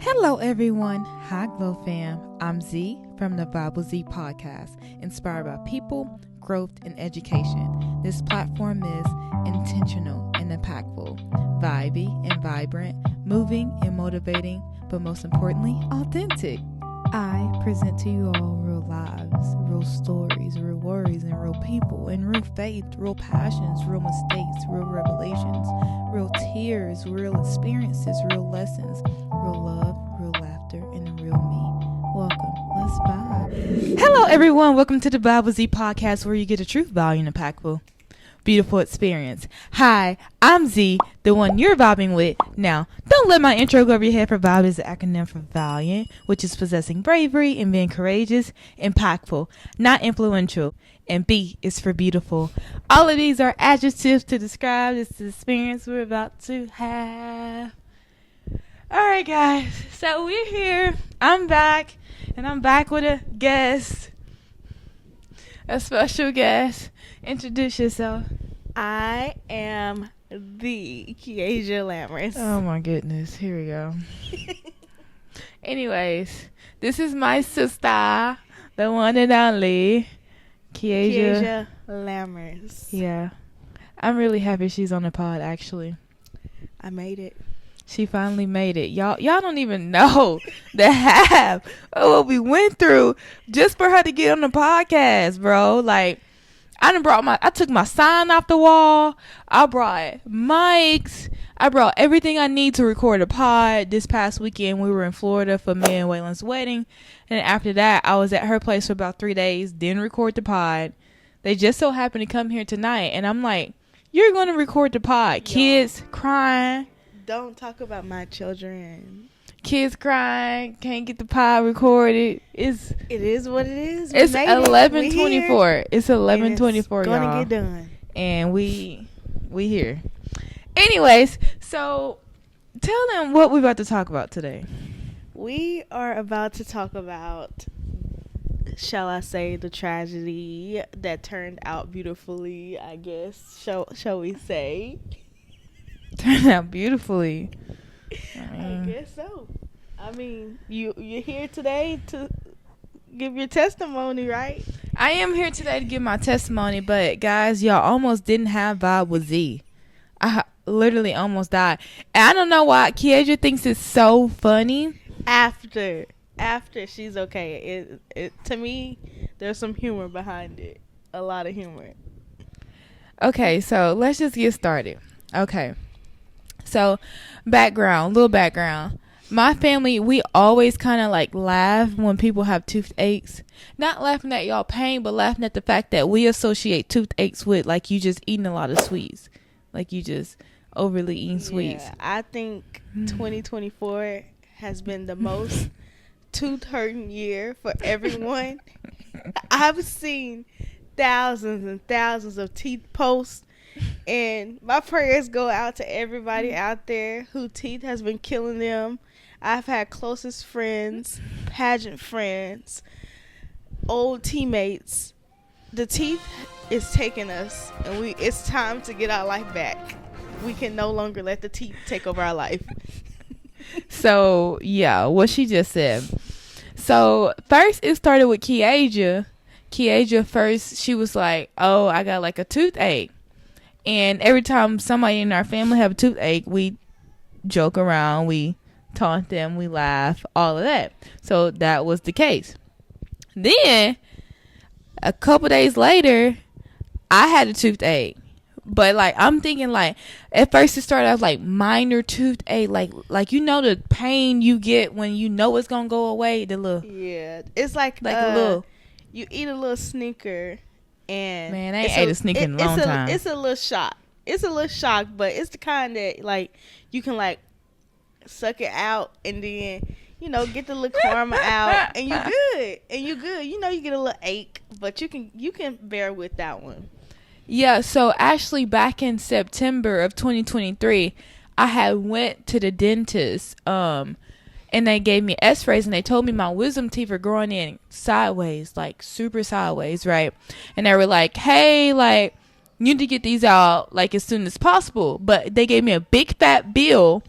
Hello everyone, hi Glow fam. I'm Z from the Bible Z podcast, inspired by people, growth, and education. This platform is intentional and impactful, vibey and vibrant, moving and motivating, but most importantly, authentic. I present to you all real lives, real stories, real worries, and real people, and real faith, real passions, real mistakes, real revelations, real tears, real experiences, real lessons, real love, real laughter, and a real me. Welcome. Let's vibe. Hello, everyone. Welcome to the Bible Z podcast, where you get a truth, value, and impactful, beautiful experience. Hi, I'm Z, the one you're vibing with. Now, don't let my intro go over your head. For vibe is the acronym for valiant, which is possessing bravery and being courageous, impactful, not influential. And B is for beautiful. All of these are adjectives to describe this experience we're about to have. All right, guys. So we're here. I'm back, and I'm back with a guest, a special guest. Introduce yourself. I am the Kiesha Lammers. Oh my goodness. Here we go. Anyways, this is my sister, the one and only Kiesha Lammers. Yeah. I'm really happy she's on the pod, actually. I made it. She finally made it. Y'all don't even know the half of what we went through just for her to get on the podcast, bro. Like, I took my sign off the wall. I brought mics. I brought everything I need to record a pod. This past weekend, we were in Florida for me and Waylon's wedding. And after that, I was at her place for about 3 days. Didn't record the pod. They just so happened to come here tonight. And I'm like, you're going to record the pod. Kids crying. Don't talk about my children. Kids crying. Can't get the pod recorded. It is what it is. It's 11:24. It's 11:24, y'all. Gonna get done. And we here. Anyways, so tell them what we're about to talk about today. We are about to talk about, shall I say, the tragedy that turned out beautifully, I guess. Shall we say? Turned out beautifully. I guess so. I mean, you're here today to give your testimony, right? I am here today to give my testimony, but guys, y'all almost didn't have vibe with Z. I literally almost died. And I don't know why Kiesha thinks it's so funny. After she's okay. It to me, there's some humor behind it. A lot of humor. Okay, so let's just get started. Okay. So, little background. My family, we always kind of like laugh when people have toothaches. Not laughing at y'all pain, but laughing at the fact that we associate toothaches with like you just eating a lot of sweets. Like you just overly eating sweets. Yeah, I think 2024 has been the most tooth hurting year for everyone. I've seen thousands and thousands of teeth posts. And my prayers go out to everybody out there whose teeth has been killing them. I've had closest friends, pageant friends, old teammates. The teeth is taking us, and it's time to get our life back. We can no longer let the teeth take over our life. So, yeah, what she just said. So, first it started with Kiesha. Kiesha first, she was like, oh, I got like a toothache. And every time somebody in our family have a toothache, we joke around, we taunt them, we laugh, all of that. So that was the case. Then, a couple days later, I had a toothache. But, like, I'm thinking, like, at first it started out like minor toothache. Like you know the pain you get when you know it's going to go away? The little. Yeah. It's like a little. You eat a little Snicker. And man, I ain't ate a Snicker in a long time. It's a little shock. It's a little shock, but it's the kind that, like, you can, like, suck it out and then, get the little karma out, and you good. You get a little ache, but you can bear with that one. Yeah, so actually back in September of 2023, I had went to the dentist, and they gave me x-rays, and they told me my wisdom teeth are growing in sideways, like super sideways, right? And they were like, hey, like, you need to get these out, like, as soon as possible. But they gave me a big fat bill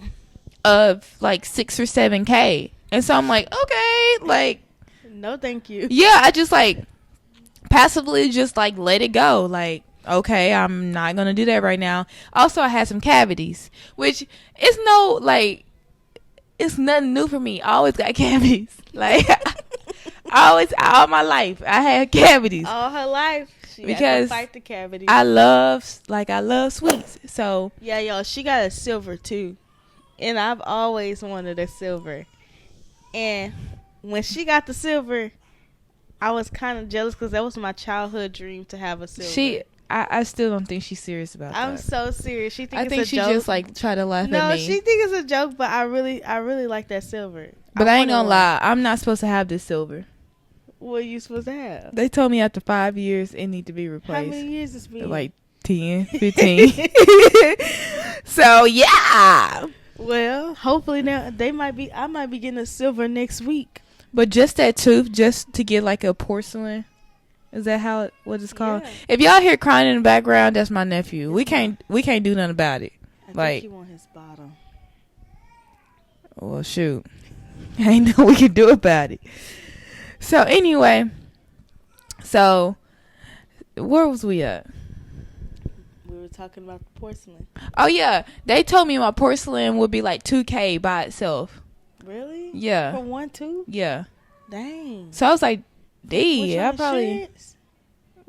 of like 6 or 7K. And so I'm like, okay, like, no, thank you. yeah, I just like passively just like let it go. Like, okay, I'm not gonna do that right now. Also, I had some cavities, which is no like, it's nothing new for me. I always got cavities. Like, all my life I had cavities. All her life she because had to fight the cavities. I love sweets. So yeah, y'all, she got a silver too, and I've always wanted a silver. And when she got the silver, I was kind of jealous because that was my childhood dream to have a silver. I still don't think she's serious about that. I'm so serious. She thinks I think it's a she joke. just like try to laugh at me. No, she thinks it's a joke, but I really like that silver. But I ain't gonna lie, I'm not supposed to have this silver. What are you supposed to have? They told me after 5 years it need to be replaced. How many years it's been? Like 10, 15. So yeah. Well, hopefully now I might be getting a silver next week. But just that tooth, just to get like a porcelain. Is that what it's called? Yeah. If y'all hear crying in the background, that's my nephew. We can't do nothing about it. I like, think he want his bottom. Well, shoot. Ain't nothing we can do about it. So anyway, where was we at? We were talking about the porcelain. Oh yeah, they told me my porcelain would be like 2K by itself. Really? Yeah. For one too? Yeah. Dang. So I was like, D, I probably. Insurance?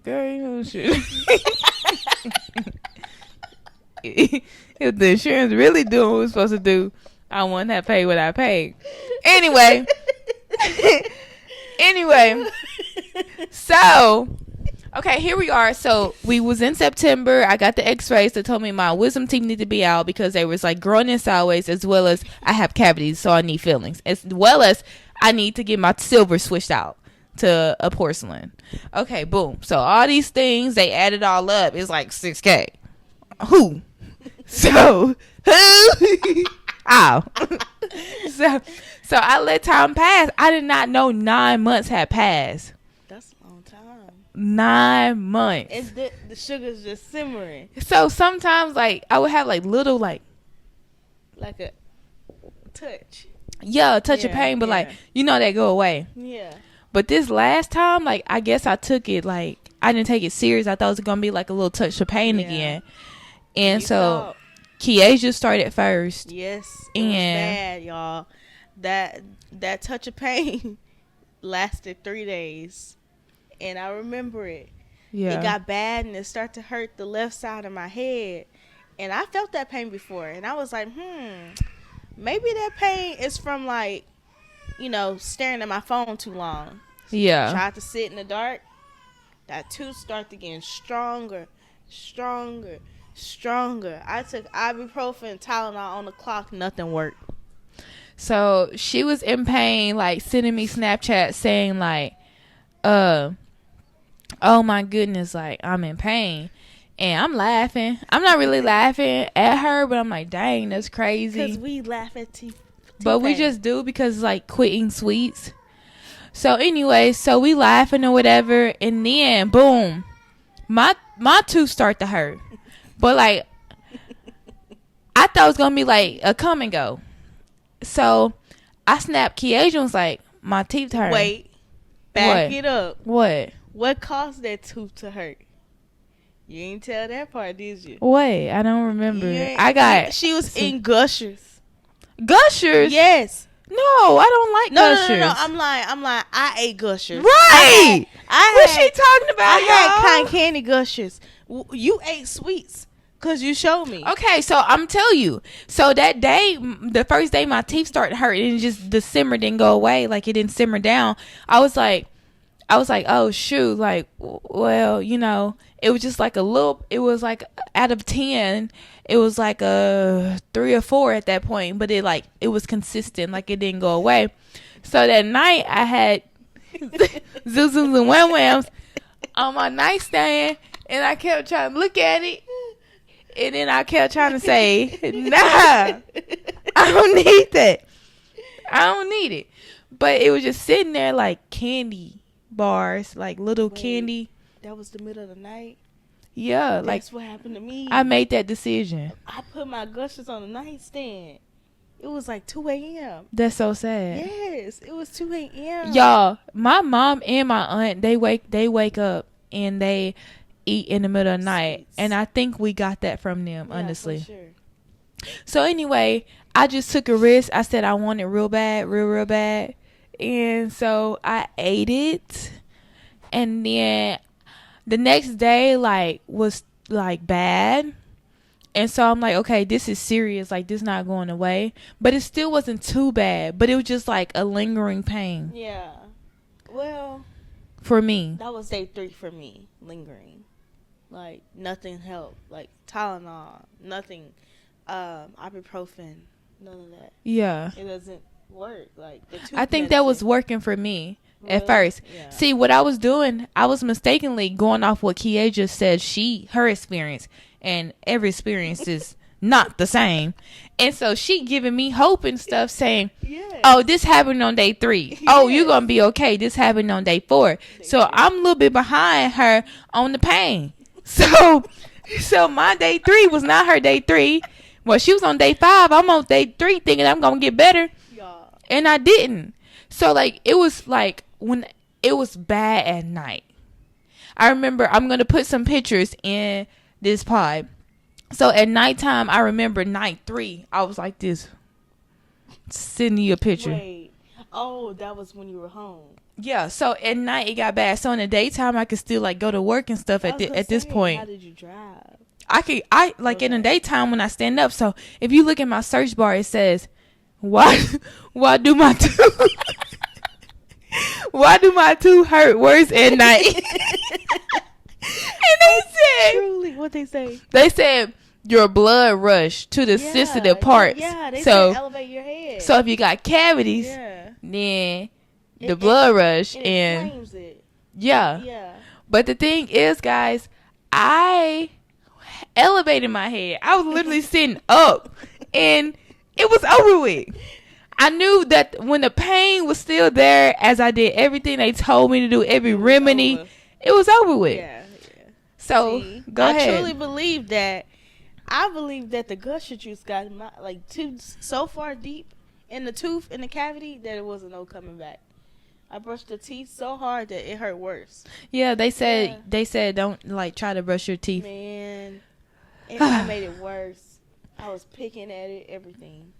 Girl, you know shit. If the insurance really doing what it's supposed to do, I wouldn't have paid what I paid. Anyway. So, okay, here we are. So we was in September. I got the x-rays that told me my wisdom teeth need to be out because they was like growing in sideways, as well as I have cavities, so I need fillings, as well as I need to get my silver switched out to a porcelain. Okay, boom. So all these things, they added all up. It's like 6K. Who? So who? Ow. So I let time pass. I did not know 9 months had passed. That's a long time. 9 months. And the sugar's just simmering. So sometimes like I would have like little like a touch. Yeah, a touch of pain, but like they go away. Yeah. But this last time, like I guess I took it like I didn't take it serious. I thought it was gonna be like a little touch of pain again. And so Kiesia started first. Yes. It was bad, y'all. That touch of pain lasted 3 days. And I remember it. Yeah. It got bad and it started to hurt the left side of my head. And I felt that pain before. And I was like, maybe that pain is from like, staring at my phone too long. Yeah. Tried to sit in the dark. That tooth started getting stronger. I took ibuprofen, Tylenol on the clock. Nothing worked. So she was in pain, like sending me Snapchat saying like, oh my goodness, like I'm in pain. And I'm laughing. I'm not really laughing at her, but I'm like, dang, that's crazy. Because we laugh at but we just do because it's like quitting sweets. So anyway, so we laughing or whatever, and then boom, my tooth start to hurt. But like I thought it was gonna be like a come and go. So I snapped Kiesia and was like, my teeth hurt. Wait. Back it up. What? What caused that tooth to hurt? You ain't tell that part, did you? Wait, I don't remember. She was in Gushers. Gushers? Yes. No, I don't like Gushers. No. I'm lying. I ate Gushers. Right. What's she talking about? I had cotton candy Gushers. You ate sweets. Because you showed me. Okay, so I'm telling you. So that day, the first day my teeth started hurting and just the simmer didn't go away. Like it didn't simmer down. I was like, oh shoot. Like, well, it was just like it was like out of 10, it was like a 3 or 4 at that point. But it was consistent. Like it didn't go away. So that night I had Zuzums and Wham Whams on my nightstand and I kept trying to look at it. And then I kept trying to say, nah, I don't need that. I don't need it. But it was just sitting there like candy bars, like little candy. That was the middle of the night? Yeah. That's what happened to me. I made that decision. I put my Gushers on the nightstand. It was like 2 a.m. That's so sad. Yes, it was 2 a.m. Y'all, my mom and my aunt, they wake up and they eat in the middle of the night. Sweets. And I think we got that from them, Yeah, honestly. for sure. So anyway, I just took a risk. I said I want it real bad, real bad. And so I ate it. And then the next day, like, was like bad. And so I'm like, okay, this is serious. Like, this not going away. But it still wasn't too bad. But it was just like a lingering pain. Yeah. Well, for me. That was day 3 for me, lingering. Like, nothing helped. Like, Tylenol, nothing. Ibuprofen, none of that. Yeah. It doesn't work. Like, I think that was working for me at first. Yeah. See, what I was doing, I was mistakenly going off what Kia just said, her experience. And every experience is not the same. And so she giving me hope and stuff, saying, yes. Oh, this happened on day 3. Yes. Oh, you're going to be okay. This happened on day 4. So I'm a little bit behind her on the pain. So my day 3 was not her day 3. Well, she was on day 5. I'm on day 3 thinking I'm going to get better. Yeah. And I didn't. So, like, it was like when it was bad at night. I remember, I'm going to put some pictures in this pod. So at nighttime, I remember night 3, I was like this. Sending you a picture. Wait. Oh, that was when you were home. Yeah. So at night it got bad. So in the daytime, I could still like go to work and stuff at this point. How did you drive? I like in the daytime when I stand up. So if you look at my search bar, it says, why do my tooth hurt worse at night? And they said, truly, what they say? They said your blood rush to the sensitive parts. Yeah, they said elevate your head. So if you got cavities, then the blood rush and inflames it. Yeah. But the thing is, guys, I elevated my head. I was literally sitting up, and it was over with. I knew that when the pain was still there, as I did everything they told me to do, every remedy, it was over with. Yeah. So, go ahead. I truly believe that. I believe that the gusher juice got so far deep in the tooth, in the cavity, that it wasn't no coming back. I brushed the teeth so hard that it hurt worse. Yeah, they said don't try to brush your teeth. Man, I made it worse. I was picking at it, everything.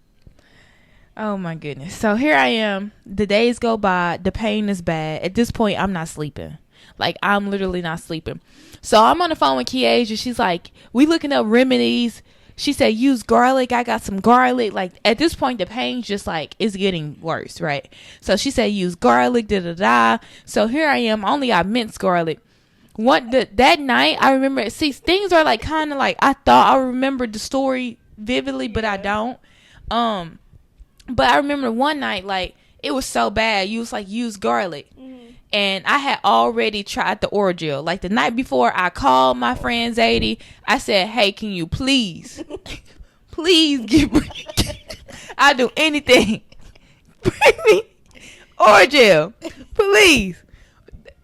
Oh my goodness. So here I am. The days go by. The pain is bad. At this point, I'm not sleeping. Like, I'm literally not sleeping. So I'm on the phone with Kiesha. She's like, we looking up remedies. She said, use garlic. I got some garlic. Like, at this point, the pain just is getting worse, right? So she said, use garlic, da-da-da. So here I am. Only I minced garlic. That night, I remember, see, things are I thought I remembered the story vividly, but I don't. But I remember one night, it was so bad. You was use garlic. Mm-hmm. And I had already tried the Orgeal. The night before, I called my friend Zadie. I said, hey, can you please give me, I'll do anything. Bring me Orgeal, please.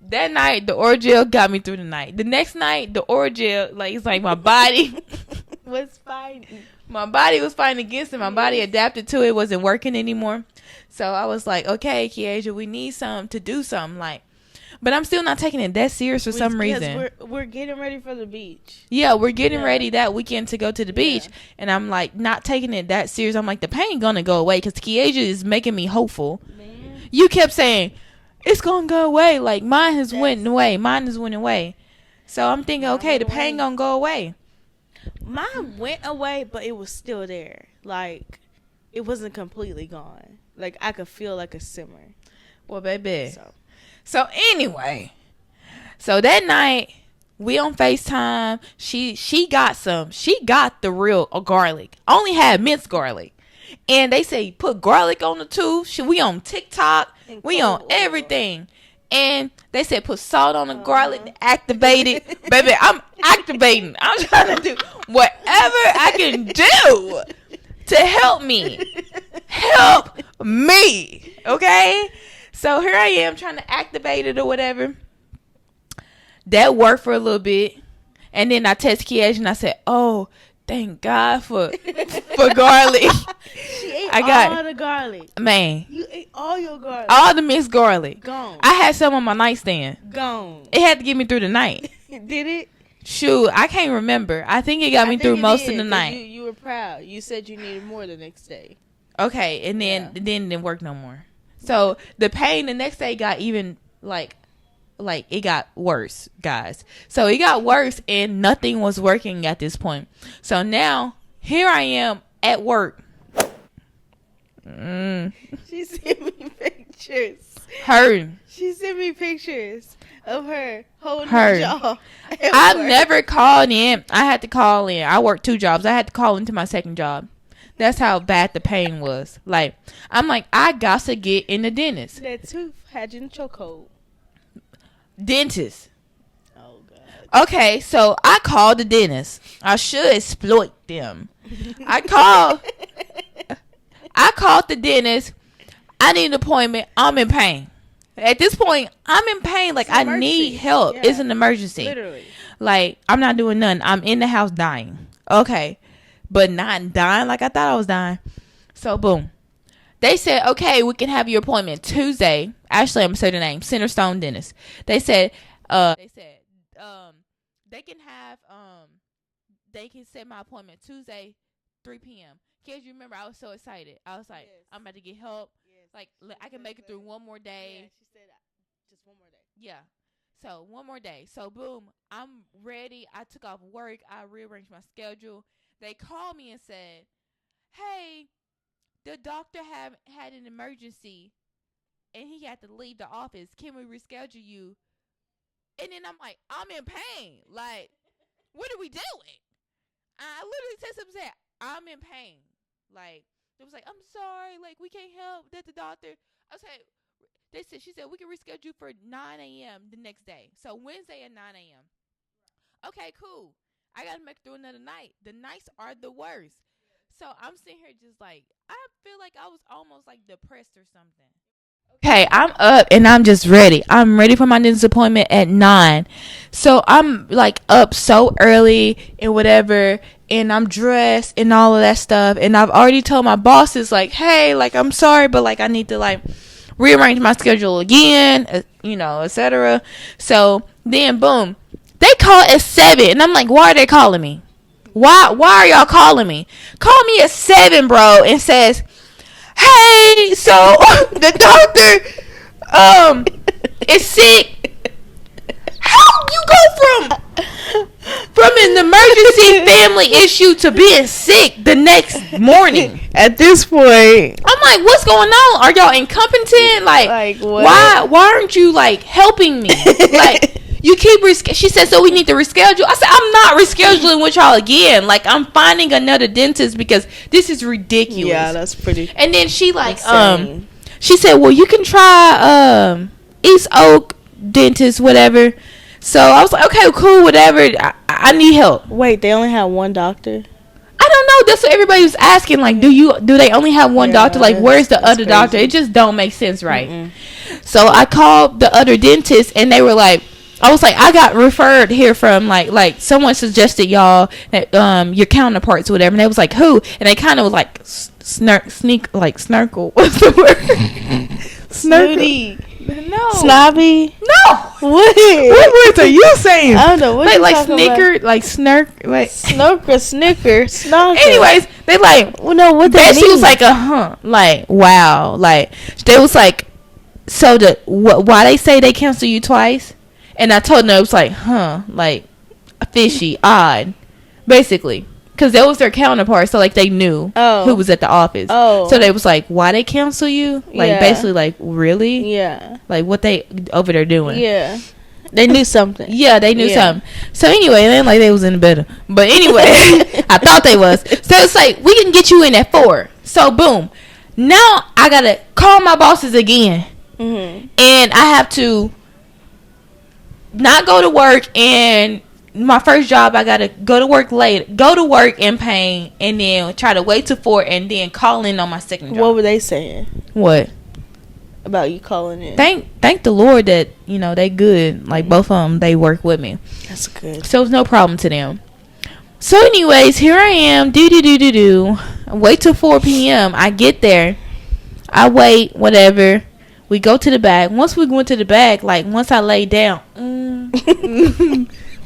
That night, the Orgeal got me through the night. The next night, the Orgeal, it's my body was fighting. My body was fighting against it. My body adapted to it. Wasn't working anymore. So I was like, okay, Kiesha, we need to do something. But I'm still not taking it that serious for some reason. We're getting ready for the beach. Yeah, we're getting ready that weekend to go to the beach. And I'm not taking it that serious. I'm the pain gonna go away because Kiesha is making me hopeful. Man. You kept saying, it's gonna go away. Mine has went away. Mine has went away. So I'm thinking, okay, the pain gonna go away. Mine went away, but it was still there. It wasn't completely gone. I could feel a simmer. Well, baby. So anyway. So that night, we on FaceTime. She got some. She got the real garlic. Only had minced garlic. And they say put garlic on the tooth. We on TikTok. We on everything. And they said put salt on the garlic to activate it. Baby, I'm activating. I'm trying to do whatever I can do to help me. Help me. Okay? So here I am trying to activate it or whatever. That worked for a little bit. And then I text Kiesha and I said, oh, thank God for garlic. She ate I got all the garlic. Man, You ate all your garlic. all the mixed garlic. Gone. I had some on my nightstand. Gone. It had to get me through the night. Did it? Shoot, I can't remember. I think it got me through most of the night. You were proud. You said you needed more the next day. Okay, and then it didn't work no more. So the pain the next day got even like it got worse, guys. So it got worse and nothing was working at this point. So now here I am at work. She sent me pictures. Hurting. She sent me pictures of her holding her jaw. I've never called in. I had to call in. I worked 2 jobs. I had to call into my second job. That's how bad the pain was. Like, I'm like, I got to get in the dentist. That tooth had you in chokehold. Dentist. Oh, God. Okay, so I called the dentist. I should exploit them. I called the dentist. I need an appointment. I'm in pain. At this point, I'm in pain. Like, I need help. Yeah. It's an emergency. Literally. Like, I'm not doing nothing. I'm in the house dying. Okay. But not dying like I thought I was dying. So, boom. They said, okay, we can have your appointment Tuesday. Actually, I'm going to say the name. Centerstone Dentist. They said, they can set my appointment Tuesday, 3 p.m. Kids, you remember I was so excited. I was like, yes. I'm about to get help. Yes. Like, I can make it through one more day. Yeah, she said just one more day. Yeah. So, one more day. So, boom, I'm ready. I took off work. I rearranged my schedule. They called me and said, hey, the doctor had an emergency, and he had to leave the office. Can we reschedule you? And then I'm like, I'm in pain. Like, what are we doing? I literally texted him and said, I'm in pain. Like, it was like, I'm sorry. Like, we can't help that the doctor. I was like, she said, we can reschedule you for 9 a.m. the next day. So, Wednesday at 9 a.m. Okay, cool. I got to make it through another night. The nights are the worst. So I'm sitting here just like, I feel like I was almost like depressed or something. Okay, I'm up and I'm just ready. I'm ready for my dentist appointment at 9. So I'm like up so early and whatever. And I'm dressed and all of that stuff. And I've already told my bosses like, hey, like, I'm sorry, but like, I need to like rearrange my schedule again, you know, etc. So then boom. They call at 7, and I'm like, why are they calling me? Why are y'all calling me? Call me at 7, bro, and says, hey, so the doctor is sick. How you go from an emergency family issue to being sick the next morning? At this point, I'm like, what's going on? Are y'all incompetent? Like what? Why aren't you like helping me? Like, you keep she said, so we need to reschedule. I said, I'm not rescheduling with y'all again. Like, I'm finding another dentist because this is ridiculous. Yeah, that's pretty. And then she like insane. She said, well, you can try East Oak Dentist, whatever. So I was like, okay, cool, whatever. I need help. Wait, they only have one doctor? I don't know. That's what everybody was asking. Like, do they only have one doctor? Like, where's the other doctor? It just don't make sense, right? Mm-mm. So I called the other dentist, and they were like, I was like, I got referred here from like someone suggested y'all that your counterparts or whatever, and they was like, who? And they kind of was like snarkle. What's the word? Snooty. No. Snobby. No. What words are you saying? I don't know. What like snicker, about? Like snark, like snorker, snicker, snarker. Anyways, they like, well, no, what that mean? She was like, like, wow, like they was like, so why they say they cancel you twice? And I told them it was like, like fishy, odd, basically. Because that was their counterpart, so like they knew who was at the office. So they was like, why they cancel you? Like basically like, really? Yeah. Like what they over there doing? Yeah. They knew something. Yeah, they knew something. So anyway, it ain't like they was in the bed. But anyway, I thought they was. So it's like, we can get you in at 4. So boom. Now I got to call my bosses again. Mm-hmm. And I have to not go to work, and my first job I gotta go to work in pain, and then try to wait till 4 and then call in on my second job. What were they saying? What? About you calling in? Thank the Lord that, you know, they good. Like both of them, they work with me. That's good. So it's no problem to them. So anyways, here I am. Do. Wait till 4 p.m. I get there. I wait, whatever. We go to the back. Once we went to the back, like once I lay down,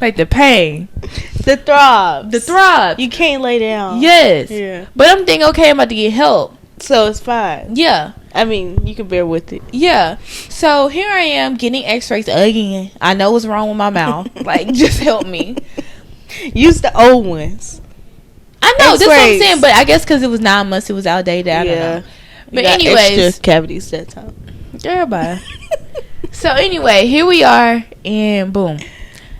like the pain. The throb. You can't lay down. Yes. Yeah. But I'm thinking, okay, I'm about to get help. So it's fine. Yeah. I mean, you can bear with it. Yeah. So here I am getting x-rays again. I know what's wrong with my mouth. Like, just help me. Use the old ones. I know. X-rays. That's what I'm saying. But I guess because it was 9 months, it was outdated. I don't know. But anyways. Extra cavities that time. Girl, bye. So anyway, here we are. And boom.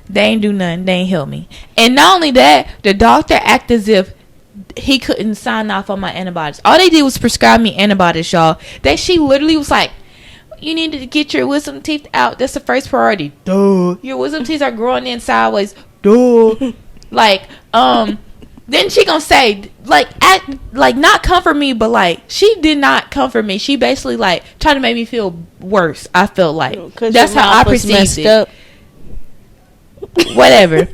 They ain't do nothing. They ain't help me. And not only that, the doctor acted as if he couldn't sign off on my antibiotics. All they did was prescribe me antibiotics, y'all. She literally was like, you need to get your wisdom teeth out. That's the first priority. Duh. Your wisdom teeth are growing in sideways. Duh. Like, then she gonna say, like, not comfort me, but like, she did not comfort me. She basically like tried to make me feel worse. I felt like that's how I perceived it. Whatever.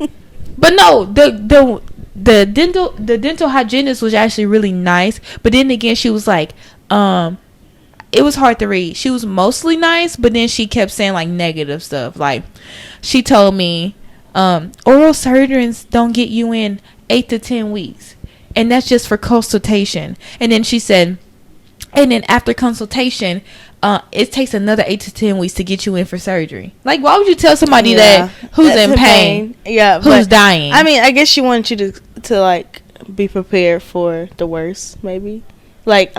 But no, the dental hygienist was actually really nice, but then again she was like it was hard to read. She was mostly nice, but then she kept saying like negative stuff. Like she told me oral surgeons don't get you in 8 to 10 weeks, and that's just for consultation. And then she said, and then after consultation it takes another 8 to 10 weeks to get you in for surgery. Like, why would you tell somebody that who's in pain? Yeah, who's dying? I mean, I guess she wanted you to like be prepared for the worst, maybe. Like,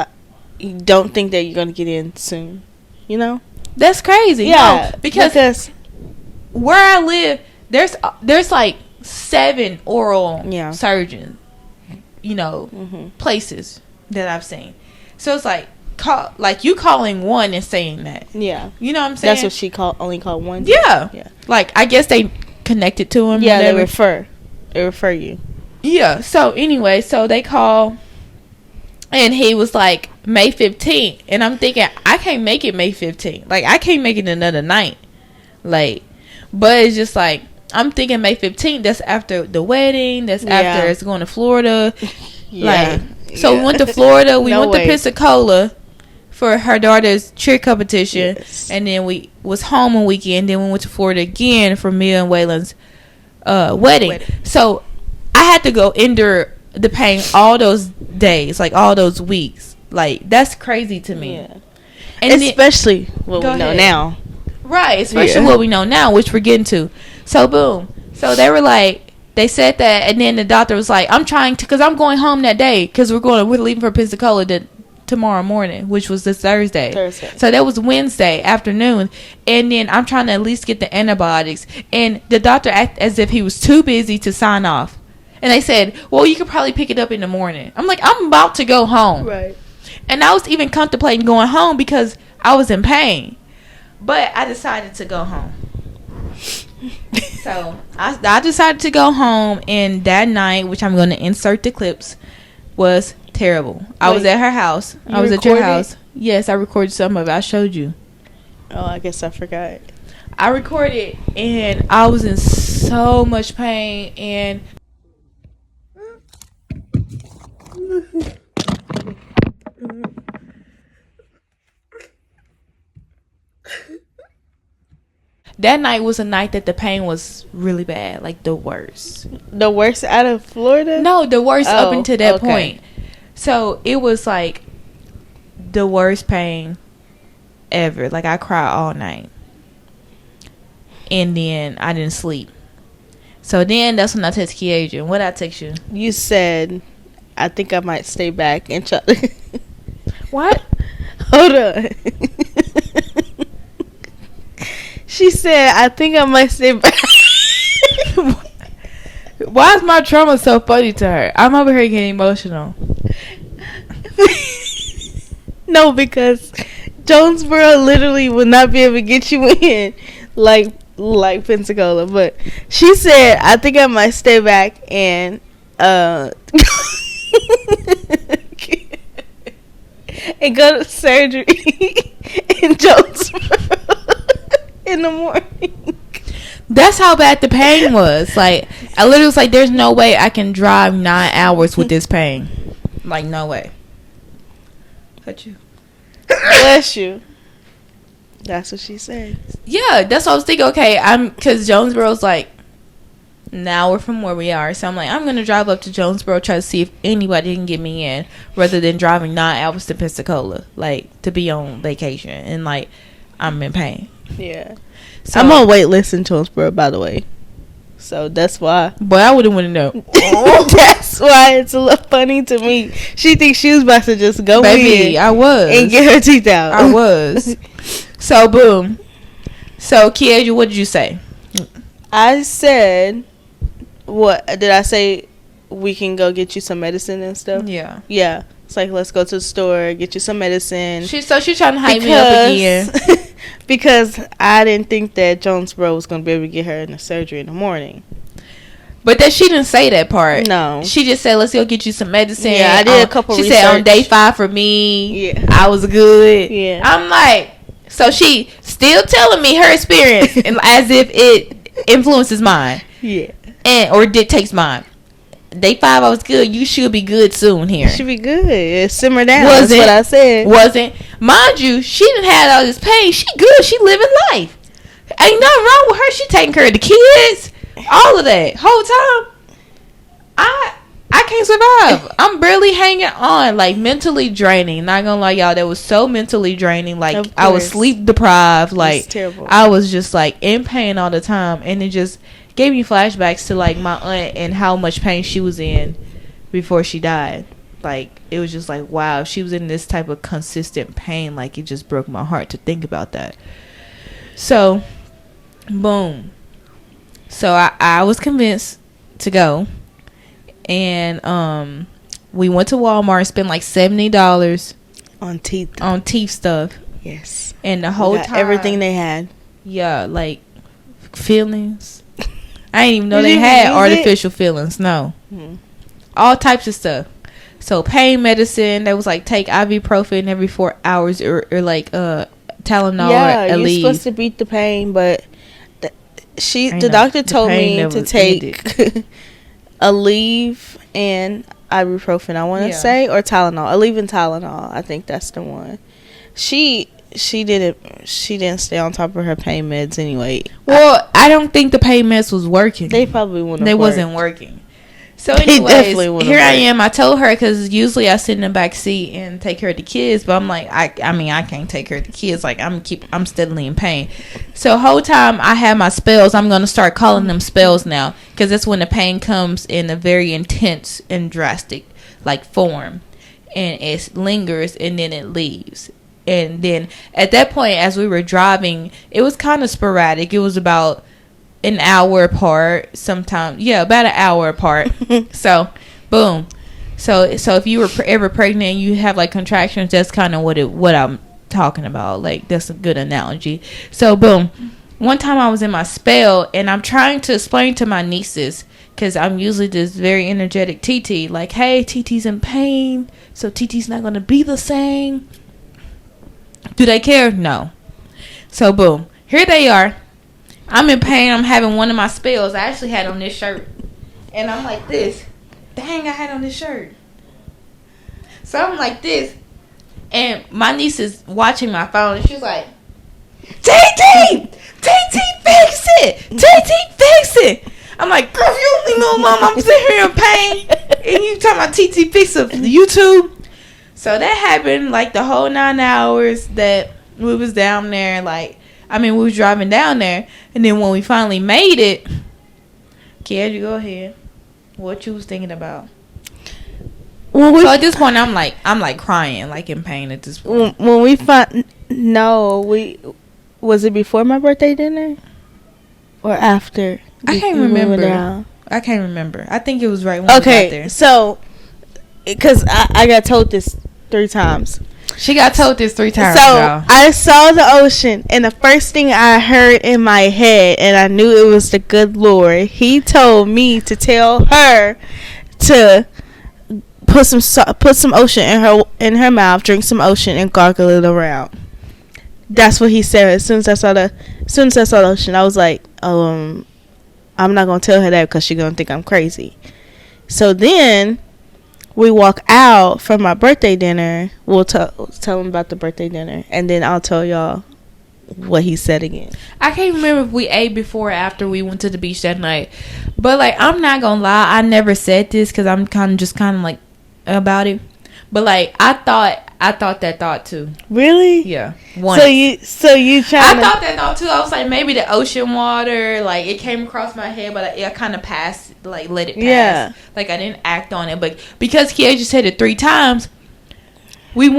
you don't think that you're gonna get in soon. You know? That's crazy. Yeah, no, because where I live, there's like 7 oral surgeons, places that I've seen. So it's like, you calling one and saying that. Yeah. You know what I'm saying? That's what she only called one? Yeah. Yeah. Like, I guess they connected to him. Yeah, they refer you. Yeah. So, anyway, so they call, and he was like, May 15th. And I'm thinking, I can't make it May 15th. Like, I can't make it another night. Like, but it's just like, I'm thinking May 15th. That's after the wedding. That's after it's going to Florida. Yeah. Like, so we went to Florida. We went to Pensacola for her daughter's cheer competition, and then we was home a weekend. Then we went to Florida again for Mia and Waylon's wedding. So I had to go endure the pain all those days, like all those weeks. Like, that's crazy to me. Yeah. And especially what we know now. Right, especially what we know now, which we're getting to. So boom. So they were like, they said that, and then the doctor was like, I'm trying to, because I'm going home that day, because we're leaving for Pensacola tomorrow morning, which was this Thursday. So that was Wednesday afternoon, and then I'm trying to at least get the antibiotics, and the doctor acted as if he was too busy to sign off, and they said, well, you could probably pick it up in the morning. I'm like, I'm about to go home, right? And I was even contemplating going home because I was in pain, but I decided to go home. So I decided to go home, and that night, which I'm going to insert the clips, was terrible. I was at her house. I was at your house. Yes, I recorded some of it. I showed you. Oh, I guess I forgot. I recorded, and I was in so much pain, and that night was a night that the pain was really bad, like the worst. The worst out of Florida? No, the worst up until that point. So it was like the worst pain ever. Like, I cried all night, and then I didn't sleep. So then that's when I texted Kiadra. What I text you? You said, I think I might stay back and try to... What? Hold on. She said, I think I might stay back. Why is my trauma so funny to her? I'm over here getting emotional. No, because Jonesboro literally will not be able to get you in like Pensacola. But she said, I think I might stay back and and go to surgery in Jonesboro in the morning. That's how bad the pain was. Like, I literally was like, there's no way I can drive 9 hours with this pain. Like, no way. Cut you. Bless you. That's what she said. Yeah, that's what I was thinking. Okay, because Jonesboro's like an hour from where we are. So I'm like, I'm going to drive up to Jonesboro, try to see if anybody can get me in, rather than driving 9 hours to Pensacola, like, to be on vacation. And, like, I'm in pain. Yeah. So, I'm on wait list in Jonesboro, by the way. So that's why. But I wouldn't want to know. That's why it's a little funny to me. She thinks she was about to just go Baby, in. I was. And get her teeth out. I was. So, boom. So, Kiesha, what did you say? I said, what did I say? We can go get you some medicine and stuff? Yeah. Yeah. It's like, let's go to the store, get you some medicine. She's trying to hype me up again. Because I didn't think that Jonesboro was going to be able to get her in the surgery in the morning. But that she didn't say that part. No. She just said, let's go get you some medicine. Yeah, I did a couple research. She said on day 5 for me, I was good. Yeah. I'm like, so she still telling me her experience and as if it influences mine. Yeah. Or dictates mine. Day 5, I was good. You should be good soon here. Should be good. Simmer down. That's what I said. Wasn't. Mind you, she didn't have all this pain. She good. She living life. Ain't nothing wrong with her. She taking care of the kids. All of that. Whole time. I can't survive. I'm barely hanging on. Like, mentally draining. Not gonna lie, y'all. That was so mentally draining. Like, I was sleep deprived. Like, terrible. I was just, like, in pain all the time. And it just gave me flashbacks to, like, my aunt and how much pain she was in before she died. Like, it was just like, wow, if she was in this type of consistent pain, like, it just broke my heart to think about that. So, boom. So, I was convinced to go. And we went to Walmart and spent like $70 on teeth stuff. Yes. And the whole time, everything they had. Yeah, like fillings. I didn't even know they had artificial fillings. No. All types of stuff. So pain medicine. That was like take ibuprofen every 4 hours or like Tylenol or Aleve. You're supposed to beat the pain, but the doctor told me to take Aleve and ibuprofen, I want to say, or Tylenol. Aleve and Tylenol. I think that's the one. She didn't stay on top of her pain meds anyway. Well, I don't think the pain meds was working. They probably wouldn't. They wasn't working. So anyways, here I am. I told her because usually I sit in the back seat and take care of the kids, but I'm like, I can't take care of the kids. Like I'm steadily in pain. So whole time I have my spells. I'm gonna start calling them spells now because that's when the pain comes in a very intense and drastic like form, and it lingers and then it leaves. And then at that point, as we were driving, it was kind of sporadic. It was about an hour apart sometimes. Yeah, about an hour apart. So, boom. So if you were ever pregnant and you have like contractions, that's kind of what I'm talking about. Like, that's a good analogy. So, boom. One time I was in my spell and I'm trying to explain to my nieces, because I'm usually this very energetic TT, like, hey, TT's in pain, so TT's not going to be the same. Do they care? No. So, boom. Here they are. I'm in pain. I'm having one of my spells. I actually had on this shirt. And I'm like this. Dang, I had on this shirt. So I'm like this. And my niece is watching my phone. And she's like, TT! TT, fix it! TT, fix it! I'm like, girl, you don't know, Mom. I'm sitting here in pain. And you talking about TT fix it YouTube? So that happened like the whole 9 hours that we was down there. Like, we was driving down there. And then when we finally made it, Kiesha, go ahead. What you was thinking about? So at this point, I'm like crying, like in pain at this point. When we was it before my birthday dinner or after? I can't remember. I can't remember. I think it was right when we got there. So, because I got told this 3 times. She got told this 3 times. So y'all. I saw the ocean, and the first thing I heard in my head, and I knew it was the good Lord. He told me to tell her to put some ocean in her mouth, drink some ocean, and gargle it around. That's what he said. As soon as I saw the ocean, I was like, I'm not going to tell her that because she's going to think I'm crazy. So then we walk out from my birthday dinner. We'll tell him about the birthday dinner. And then I'll tell y'all what he said again. I can't remember if we ate before or after we went to the beach that night. But, like, I'm not going to lie. I never said this because I'm kind of like about it. But, like, I thought that thought too. Really? Yeah. Once. So you trying I thought that thought too. I was like, maybe the ocean water, like, it came across my head, but I kind of passed, like, let it pass. Yeah. Like, I didn't act on it. But because Kia just said it 3 times, we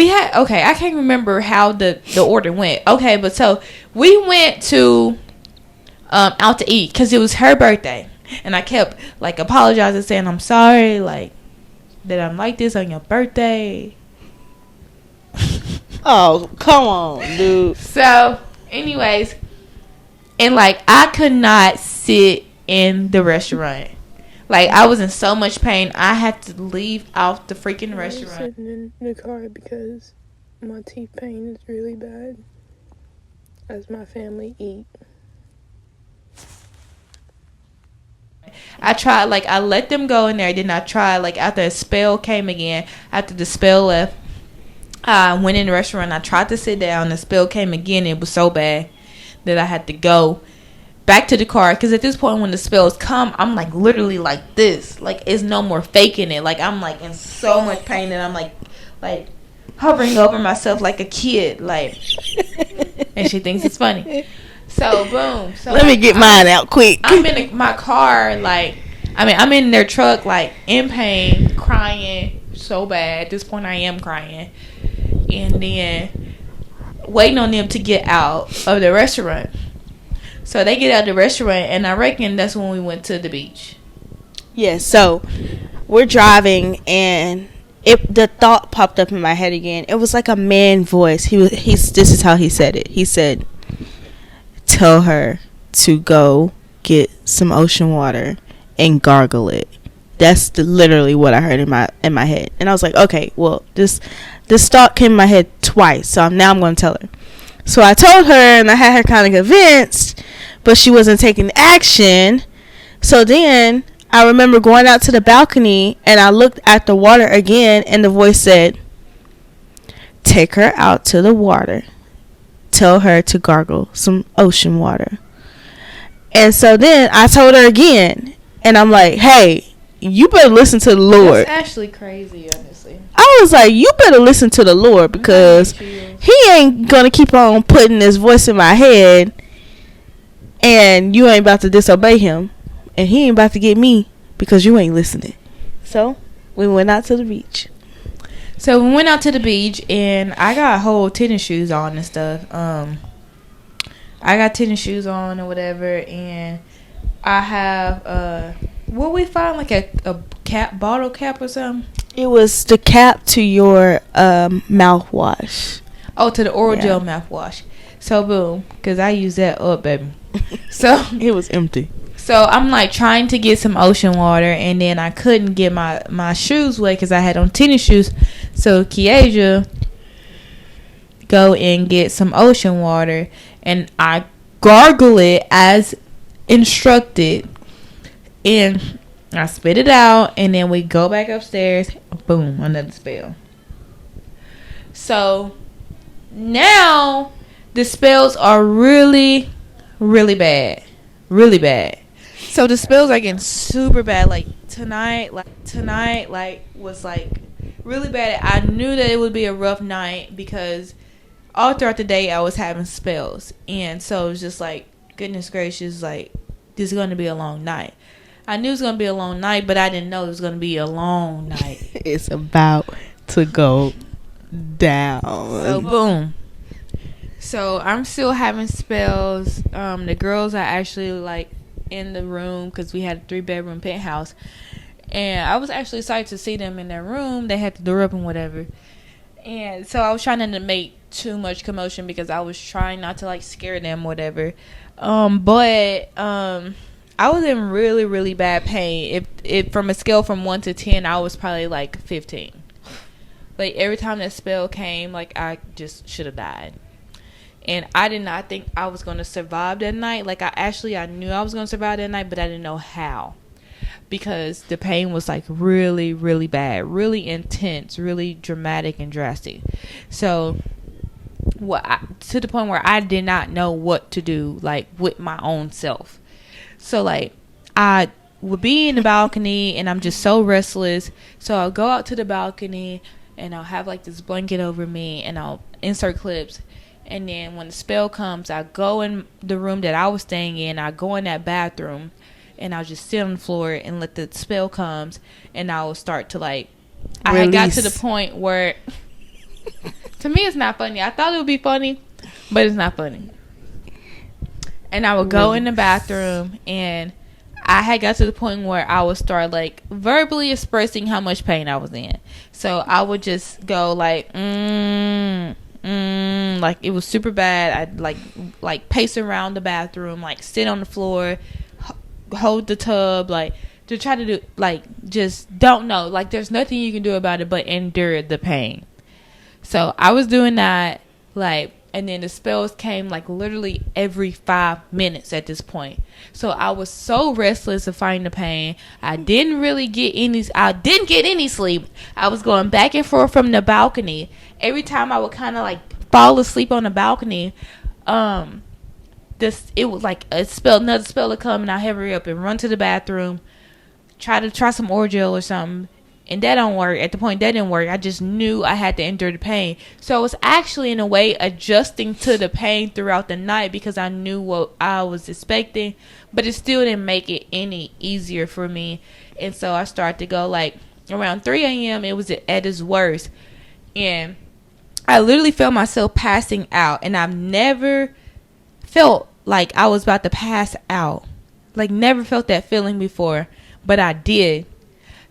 had, okay, I can't remember how the order went. Okay, but so we went to out to eat because it was her birthday. And I kept, like, apologizing, saying, I'm sorry, like, that I'm like this on your birthday. Oh, come on, dude. So, anyways, and, like, I could not sit in the restaurant. Like, I was in so much pain. I had to leave out the freaking restaurant. I was sitting in the car because my teeth pain is really bad as my family eat. I tried, like, I let them go in there. Then I tried, like, after a spell came again, after the spell left, I went in the restaurant. I tried to sit down. The spell came again. It was so bad that I had to go back to the car. Because at this point, when the spells come, I'm, like, literally like this. Like, it's no more faking it. Like, I'm, like, in so much pain that I'm, like hovering over myself like a kid. Like, and she thinks it's funny. So, boom. So let me get mine out quick. I'm in my car, like, I'm in their truck, like, in pain, crying so bad. At this point, I am crying. And then waiting on them to get out of the restaurant. So they get out of the restaurant, and I reckon that's when we went to the beach. Yeah, so we're driving, and the thought popped up in my head again. It was like a man voice. This is how he said it. He said, tell her to go get some ocean water and gargle it. That's literally what I heard in my head. And I was like, okay, well, this thought came in my head twice, so now I'm going to tell her. So I told her, and I had her kind of convinced, but she wasn't taking action. So then I remember going out to the balcony, and I looked at the water again, and the voice said, take her out to the water. Tell her to gargle some ocean water. And so then I told her again, and I'm like, hey, you better listen to the Lord. That's actually crazy, honestly. I was like, you better listen to the Lord, because he ain't gonna keep on putting this voice in my head, and you ain't about to disobey him, and he ain't about to get me because you ain't listening. So we went out to the beach. So we went out to the beach, and I got whole tennis shoes on and stuff. I got tennis shoes on or whatever, and I have what we find, like a cap, bottle cap or something. It was the cap to your mouthwash. Oh, to the oral gel mouthwash. So boom, because I use that up, baby. So it was empty. So I'm, like, trying to get some ocean water, and then I couldn't get my shoes wet because I had on tennis shoes. So Kiesia go and get some ocean water, and I gargle it as instructed, and I spit it out, and then we go back upstairs. Boom, another spell. So now the spells are really, really bad. Really bad. So the spells are getting super bad. Like tonight, was like really bad. I knew that it would be a rough night because all throughout the day I was having spells, and so it was just like, goodness gracious, like, this is going to be a long night. I knew it was going to be a long night, but I didn't know it was going to be a long night. It's about to go down. So boom. So I'm still having spells. The girls are actually, like, in the room because we had a 3-bedroom penthouse, and I was actually excited to see them in their room. They had the door open, whatever, and so I was trying not to make too much commotion because I was trying not to, like, scare them, whatever. But I was in really, really bad pain. If from a scale from 1 to 10, I was probably like 15. Like, every time that spell came, like, I just should have died. And I did not think I was going to survive that night. Like, I knew I was going to survive that night, but I didn't know how. Because the pain was, like, really, really bad. Really intense. Really dramatic and drastic. So, to the point where I did not know what to do, like, with my own self. So, like, I would be in the balcony, and I'm just so restless. So, I'll go out to the balcony, and I'll have, like, this blanket over me, and I'll insert clips. And then when the spell comes, I go in the room that I was staying in. I go in that bathroom, and I'll just sit on the floor and let the spell comes. And I will start to, like, release. I had got to the point where, to me, it's not funny. I thought it would be funny, but it's not funny. And I would go in the bathroom, and I had got to the point where I would start, like, verbally expressing how much pain I was in. So I would just go, like, like, it was super bad. I'd like pace around the bathroom, like, sit on the floor, hold the tub, like, to try to do, like, just don't know, like, there's nothing you can do about it but endure the pain. So I was doing that, like, and then the spells came, like, literally every 5 minutes at this point. So I was so restless of fighting the pain. I didn't get any sleep. I was going back and forth from the balcony. Every time I would kind of, like, fall asleep on the balcony, it was like another spell would come, and I hurry up and run to the bathroom, try some Orgel or something. And that don't work. At the point that didn't work, I just knew I had to endure the pain. So I was actually, in a way, adjusting to the pain throughout the night because I knew what I was expecting. But it still didn't make it any easier for me. And so I started to go, like, around 3 a.m., it was at its worst. And I literally felt myself passing out. And I've never felt like I was about to pass out. Like, never felt that feeling before. But I did.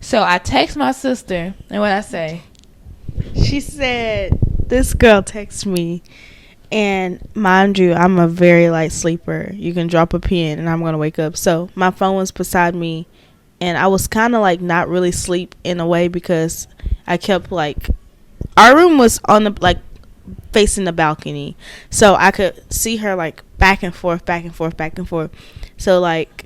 So I text my sister, and what I say? She said, this girl texts me, and mind you, I'm a very light sleeper. You can drop a pin, and I'm going to wake up. So my phone was beside me, and I was kind of, like, not really asleep in a way because I kept, like, our room was on the, like, facing the balcony. So I could see her, like, back and forth, back and forth, back and forth. So, like,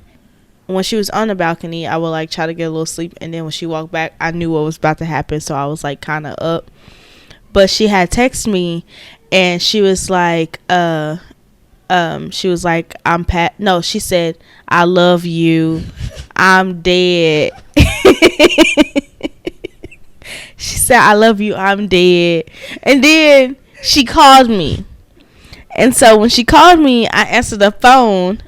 when she was on the balcony, I would, like, try to get a little sleep. And then when she walked back, I knew what was about to happen. So I was, like, kind of up. But she had texted me, and she was like, she said, I love you. I'm dead. She said, I love you. I'm dead. And then she called me. And so when she called me, I answered the phone.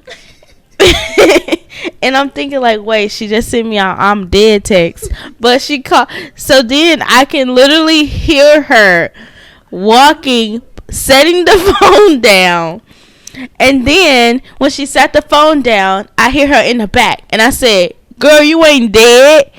And I'm thinking, like, wait, she just sent me out I'm dead text. But she called. So then I can literally hear her walking, setting the phone down. And then when she sat the phone down, I hear her in the back. And I said, girl, you ain't dead.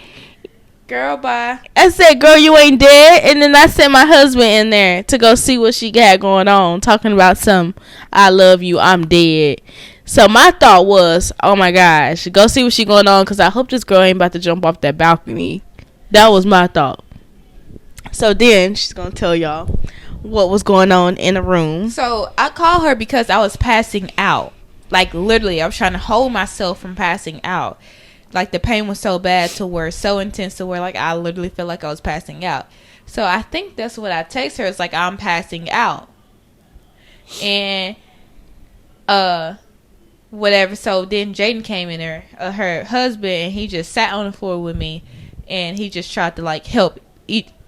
Girl, bye. I said, girl, you ain't dead. And then I sent my husband in there to go see what she got going on. Talking about some, I love you, I'm dead. So my thought was, oh my gosh, go see what she going on, because I hope this girl ain't about to jump off that balcony. That was my thought. So then she's going to tell y'all what was going on in the room. So I called her because I was passing out. Like, literally, I was trying to hold myself from passing out. Like, the pain was so bad to where, so intense to where, like, I literally felt like I was passing out. So I think that's what I text her. It's like, I'm passing out. And, whatever. So then Jaden came in there, her husband, and he just sat on the floor with me, and he just tried to, like, help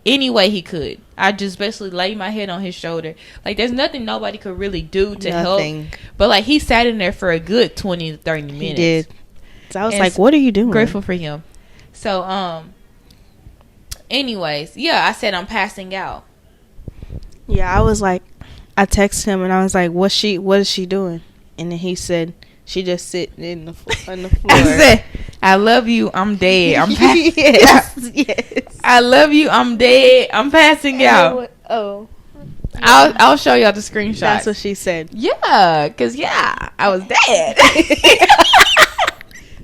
any way he could. I just basically laid my head on his shoulder. Like, there's nothing nobody could really do to help. But, like, he sat in there for a good 20 to 30 minutes. He did. So I was like, what are you doing? Grateful for him. So, anyways, yeah, I said I'm passing out. Yeah, I was like, I texted him, and I was like, what is she doing? And then he said, she just sitting on the floor. I said, I love you, I'm dead. I'm passing yes. I love you, I'm dead. I'm passing out. I'll show y'all the screenshot. That's what she said. Yeah, because, I was dead.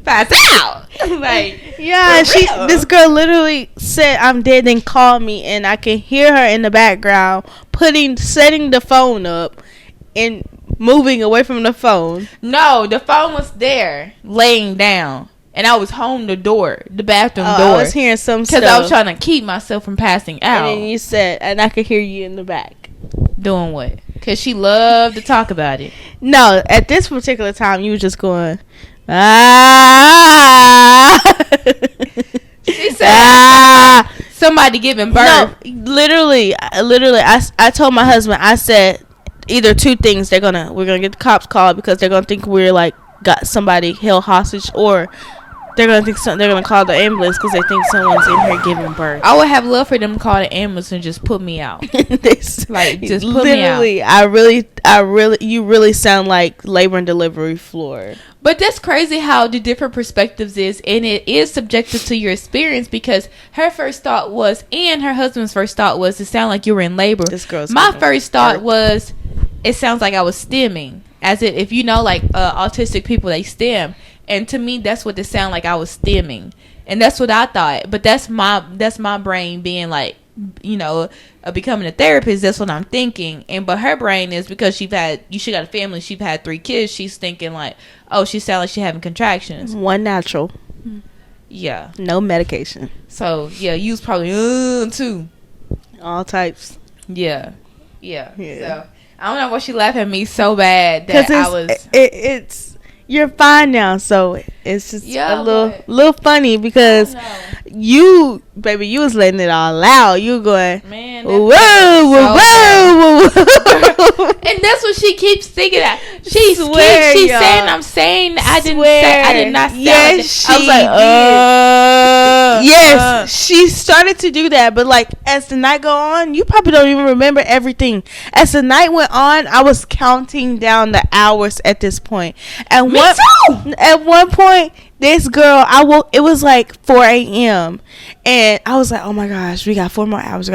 Pass out. Like, yeah, this girl literally said I'm dead, then called me, and I can hear her in the background setting the phone up, and moving away from the phone. No, the phone was there, laying down. And I was holding the bathroom door. I was hearing some stuff. Because I was trying to keep myself from passing out. And then you said, and I could hear you in the back. Doing what? Because she loved to talk about it. No, at this particular time, you were just going, ah. She said, somebody giving birth. No, literally, I told my husband, I said, either two things. We're gonna get the cops called because they're gonna think we're like got somebody held hostage, or they're gonna call the ambulance because they think someone's in here giving birth. I would have loved for them to call the ambulance and just put me out. Just put literally, me out. You really sound like labor and delivery floor. But that's crazy how the different perspectives is, and it is subjective to your experience, because her first thought was, and her husband's first thought was, it sounded like you were in labor. My first thought was, it sounds like I was stimming, as if you know, like autistic people, they stim. And to me, that's what it sounded like, I was stimming. And that's what I thought. But that's my brain being like, you know, becoming a therapist. That's what I'm thinking. But her brain is, because she got a family, she's had 3 kids. She's thinking like, oh, she sounds like she's having contractions. One natural. Yeah. No medication. So, yeah, you was probably, too. All types. Yeah. So, I don't know why she laughed at me so bad that I was... It's... You're fine now, so it's just a little funny because you was letting it all out. You were going, man, whoa. And that's what she keeps thinking. She's saying I'm saying I did not say. Yes, I was like, yes, she started to do that, but like as the night go on, you probably don't even remember everything. As the night went on, I was counting down the hours at this point. At one point, this girl, it was like 4 a.m. and I was like, oh my gosh, we got 4 more hours.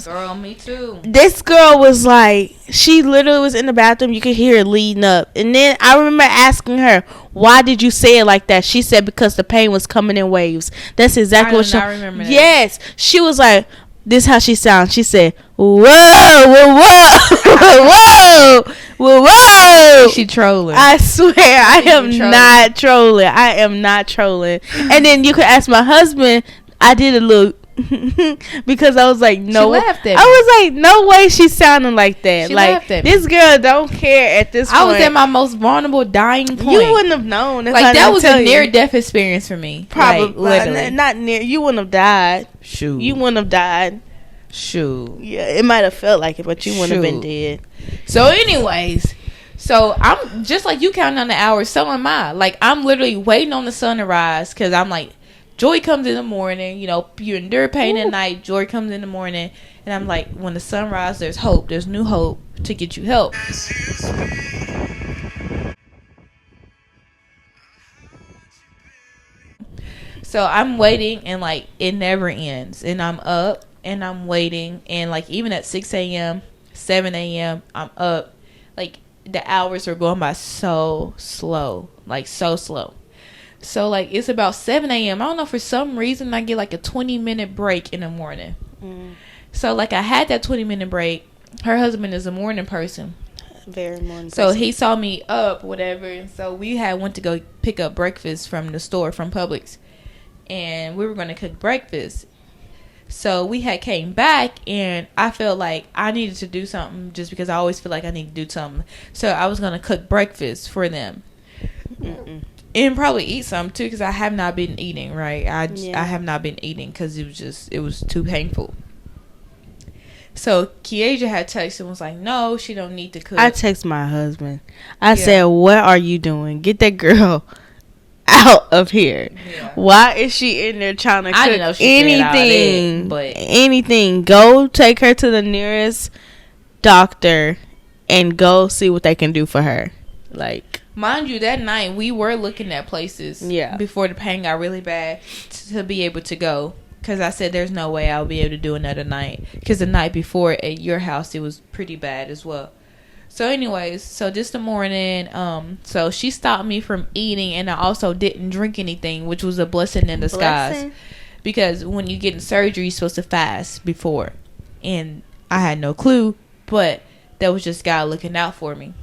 Girl, me too. This girl was like, she literally was in the bathroom. You could hear it leading up. And then I remember asking her, why did you say it like that? She said, because the pain was coming in waves. That's exactly what she... I remember that. Yes. She was like, this is how she sounds. She said, whoa, whoa, whoa, whoa, whoa. She trolling. I swear, I am not trolling. And then you could ask my husband. I did a little... because I was like, no. She laughed at me. I was like, no way she's sounding like that. She like, laughed at me. This girl don't care at this point. I was at my most vulnerable, dying point. You wouldn't have known. Like, that was a near-death experience for me. Probably. Like, literally. Not near. You wouldn't have died. Shoot. You wouldn't have died. Shoot. Yeah, it might have felt like it, but you wouldn't have been dead. So, anyways... So, I'm just like you counting on the hours. So am I. Like, I'm literally waiting on the sun to rise, because I'm like, joy comes in the morning. You know, you endure pain at night. Joy comes in the morning. And I'm like, when the sun rises, there's hope. There's new hope to get you help. So, I'm waiting, and, like, it never ends. And I'm up, and I'm waiting. And, like, even at 6 a.m., 7 a.m., I'm up. Like, the hours are going by so slow. Like, so slow. So, like, it's about 7 a.m. I don't know, for some reason, I get, like, a 20-minute break in the morning. So, like, I had that 20-minute break. Her husband is a morning person. Very morning So, he saw me up, whatever. And so, we went to go pick up breakfast from the store, from Publix. And we were going to cook breakfast. So we had came back, and I felt like I needed to do something, just because I always feel like I need to do something. So I was going to cook breakfast for them. And probably eat something too, because I have not been eating, right? I have not been eating because it was too painful. So Kieja had texted and was like, no, she don't need to cook. I text my husband. I said, what are you doing? Get that girl out of here. Why is she in there trying to cook anything? Anything. Go take her to the nearest doctor and go see what they can do for her. Like, mind you, that night we were looking at places before the pain got really bad to be able to go, because I said there's no way I'll be able to do another night, because the night before at your house it was pretty bad as well. So anyways, so just the morning, so she stopped me from eating, and I also didn't drink anything, which was a blessing in disguise. Because when you get in surgery, you're supposed to fast before. And I had no clue, but that was just God looking out for me.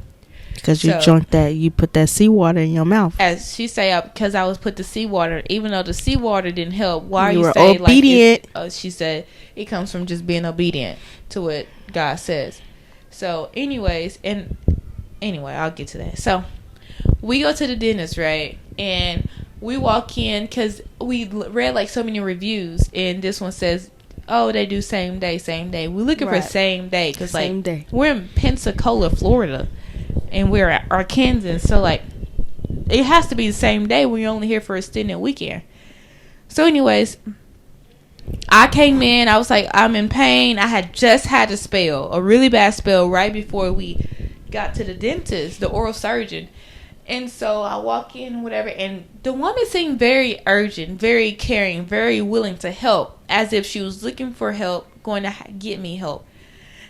Because you put that seawater in your mouth. As she say, because I was put the seawater, even though the seawater didn't help. Why you are you were saying obedient? She said it comes from just being obedient to what God says. So, anyway, I'll get to that. So, we go to the dentist, right? And we walk in because we read like so many reviews, and this one says, "Oh, they do same day." We're looking for same day because like we're in Pensacola, Florida, and we're at Arkansas, so like it has to be the same day when you're only here for a extended weekend. So, anyways, I came in. I was like, I'm in pain. I had just had a really bad spell right before we got to the dentist, the oral surgeon. And so I walk in, whatever, and the woman seemed very urgent, very caring, very willing to help, as if she was looking for help, going to get me help.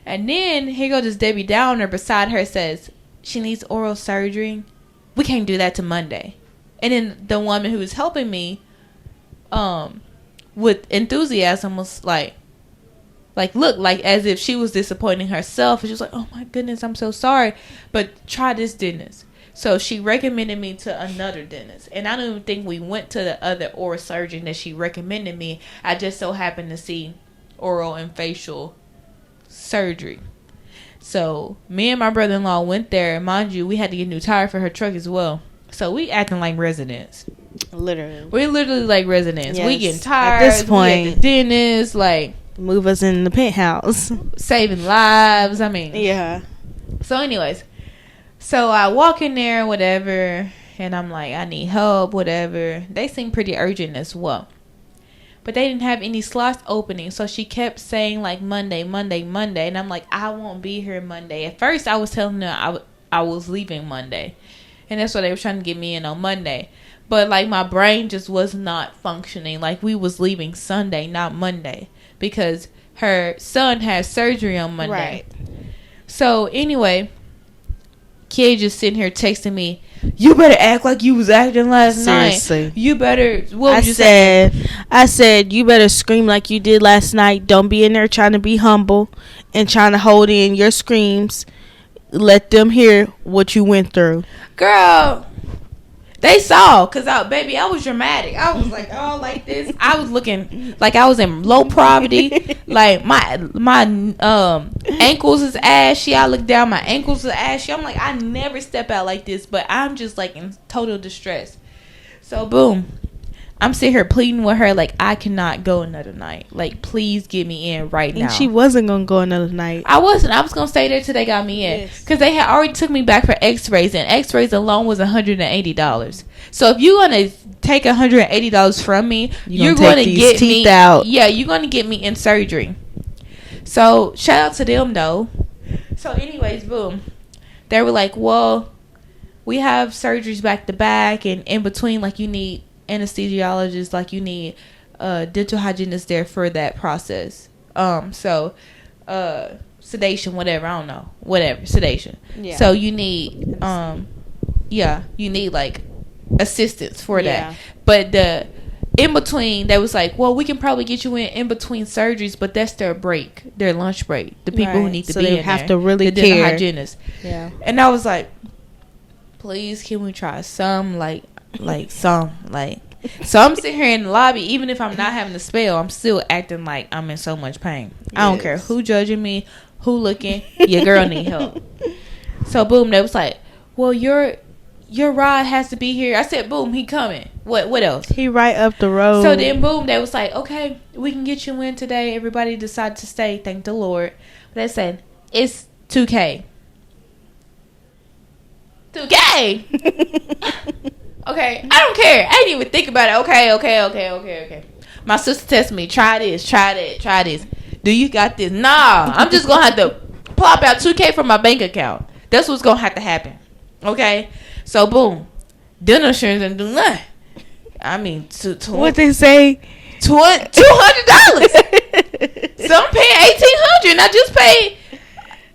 And then here goes this Debbie Downer beside her says, she needs oral surgery. We can't do that till Monday. And then the woman who was helping me, with enthusiasm was like look, like as if she was disappointing herself. And she was like, oh my goodness, I'm so sorry, but try this dentist. So she recommended me to another dentist. And I don't even think we went to the other oral surgeon that she recommended me. I just so happened to see oral and facial surgery. So me and my brother-in-law went there. Mind you, we had to get a new tire for her truck as well. So we acting like residents. Literally. We're literally like residents. Yes. We getting tired. At this point. We at the dentist. Like, move us in the penthouse. Saving lives. I mean. Yeah. So anyways. So I walk in there, whatever. And I'm like, I need help, whatever. They seem pretty urgent as well. But they didn't have any slots opening. So she kept saying like Monday. And I'm like, I won't be here Monday. At first I was telling her I was leaving Monday. And that's why they were trying to get me in on Monday. But like my brain just was not functioning. Like we was leaving Sunday, not Monday. Because her son had surgery on Monday. Right. So anyway, Kay just sitting here texting me, you better act like you was acting last Seriously. night. You better. What I said, you better scream like you did last night. Don't be in there trying to be humble and trying to hold in your screams. Let them hear what you went through. Girl, they saw, because I was dramatic. I was like, oh, like this. I was looking like I was in low poverty. Like my ankles is ashy. I look down, my ankles are ashy. I'm like, I never step out like this, but I'm just like in total distress. So boom, I'm sitting here pleading with her like, I cannot go another night. Like, please get me in right now. And she wasn't gonna go another night. I wasn't. I was gonna stay there till they got me in, because they had already took me back for X-rays, and X-rays alone was $180. So if you're gonna take $180 from me, you're gonna get me out. Yeah, you're gonna get me in surgery. So shout out to them though. So anyways, boom, they were like, well, we have surgeries back to back, and in between, like you need anesthesiologist, like you need dental hygienist there for that process. Sedation, whatever, I don't know, whatever, sedation. Yeah. So you need you need like assistance for that. But the in between, they was like, well, we can probably get you in between surgeries, but that's their break, their lunch break. The people who need to be in there, have to really the dental hygienist. Yeah. And I was like, please, can we try some so I'm sitting here in the lobby. Even if I'm not having a spell, I'm still acting like I'm in so much pain. Yes. I don't care who judging me, who looking. Your girl need help. So boom, they was like, well, your ride has to be here. I said, boom, he coming. What else? He right up the road. So then boom, they was like, okay, we can get you in today. Everybody decided to stay, thank the Lord. But they said it's $2K. Okay, I don't care. I didn't even think about it. Okay. My sister texted me, try this. Do you got this? Nah, I'm just going to have to plop out $2K from my bank account. That's what's going to have to happen. Okay? So, boom. Dental insurance and do nothing. I mean, what they say? $200. So, I'm paying $1,800 and I just paid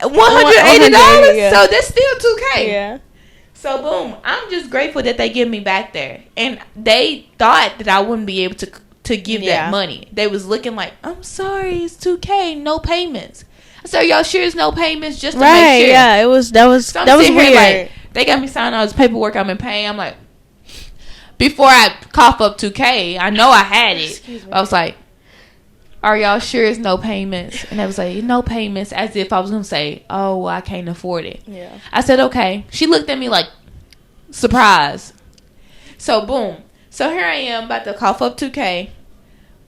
$180. Yeah. So, that's still $2K. Yeah. So, boom, I'm just grateful that they give me back there. And they thought that I wouldn't be able to give that money. They was looking like, I'm sorry, it's $2K, no payments. I said, y'all sure there's no payments just to Right, make sure. yeah, that was weird. Like, they got me signing all this paperwork. I'm in pain. I'm like, before I cough up $2K, I know I had it. I was like, are y'all sure it's no payments? And I was like, no payments, as if I was going to say, oh, I can't afford it. Yeah. I said, okay. She looked at me like, surprise. So, boom. So, here I am about to cough up $2K.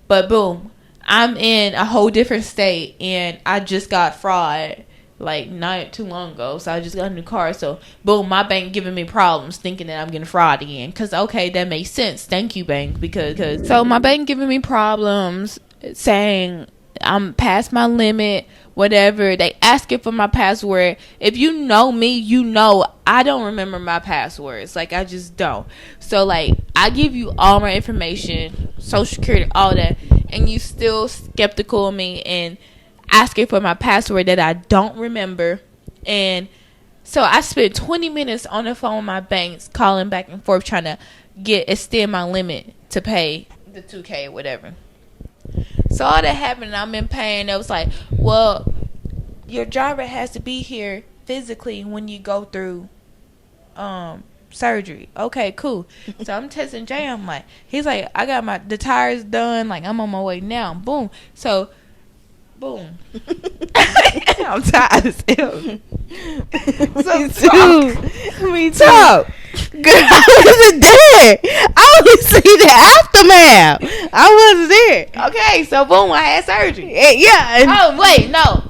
But, boom. I'm in a whole different state. And I just got fraud like not too long ago. So, I just got a new car. So, boom. My bank giving me problems thinking that I'm getting fraud again. Because, okay, that makes sense. Thank you, bank. Because so, my bank giving me problems. Saying I'm past my limit, whatever. They asking for my password. If you know me, you know I don't remember my passwords. Like, I just don't. So, like, I give you all my information, social security, all that, and you still skeptical of me and asking for my password that I don't remember. And so I spent 20 minutes on the phone with my banks, calling back and forth, trying to extend my limit to pay the $2K or whatever. So all that happened, and I'm in pain. It was like, well, your driver has to be here physically when you go through surgery. Okay, cool. So I'm texting Jay. I'm like, he's like, I got the tires done. Like, I'm on my way now. Boom. So, boom. I'm tired as hell. Me too. Girl, I wasn't there. I only see the aftermath. I wasn't there. Okay, so boom, I had surgery. Yeah. Oh, wait, no.